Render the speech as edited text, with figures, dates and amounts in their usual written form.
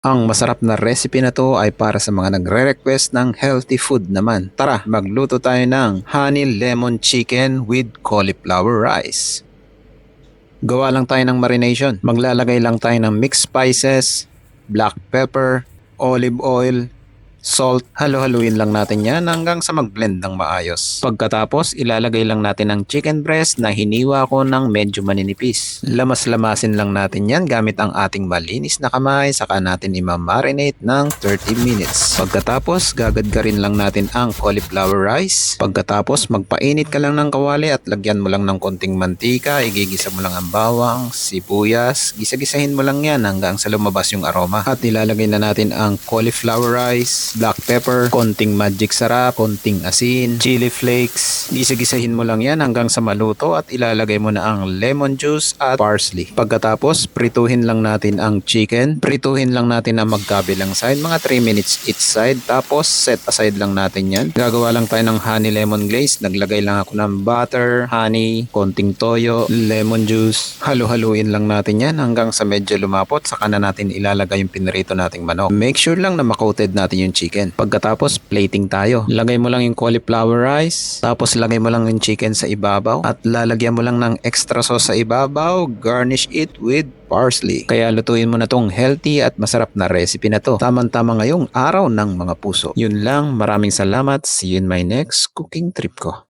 Ang masarap na recipe na to ay para sa mga nagre-request ng healthy food naman. Tara, magluto tayo ng honey lemon chicken with cauliflower rice. Gawa lang tayo ng marination. Maglalagay lang tayo ng mixed spices, black pepper, olive oil, salt. Halo-haluin lang natin yan hanggang sa mag-blend ng maayos. Pagkatapos, ilalagay lang natin ang chicken breast na hiniwa ko ng medyo maninipis. Lamas-lamasin lang natin yan gamit ang ating malinis na kamay, saka natin imamarinate ng 30 minutes. Pagkatapos, gagadgarin lang natin ang cauliflower rice. Pagkatapos, magpainit ka lang ng kawali at lagyan mo lang ng konting mantika, igigisa mo lang ang bawang, sibuyas, gisa-gisahin mo lang yan hanggang sa lumabas yung aroma. At ilalagay na natin ang cauliflower rice, black pepper, konting magic sarap, konting asin, chili flakes. Gisa-gisahin mo lang yan hanggang sa maluto at ilalagay mo na ang lemon juice at parsley. Pagkatapos, prituhin lang natin ang chicken. Prituhin lang natin ang magkabilang side, mga 3 minutes each side. Tapos, set aside lang natin yan. Gagawa lang tayo ng honey lemon glaze. Naglagay lang ako ng butter, honey, konting toyo, lemon juice. Halo-haluin lang natin yan hanggang sa medyo lumapot. Saka na natin ilalagay yung pinrito nating manok. Make sure lang na makoated natin yung chicken. Pagkatapos, plating tayo. Lagay mo lang yung cauliflower rice, tapos lagay mo lang yung chicken sa ibabaw, at lalagyan mo lang ng extra sauce sa ibabaw, garnish it with parsley. Kaya lutuin mo na tong healthy at masarap na recipe na to. Tamang-tama ngayong araw ng mga puso. Yun lang, maraming salamat. See you in my next cooking trip ko.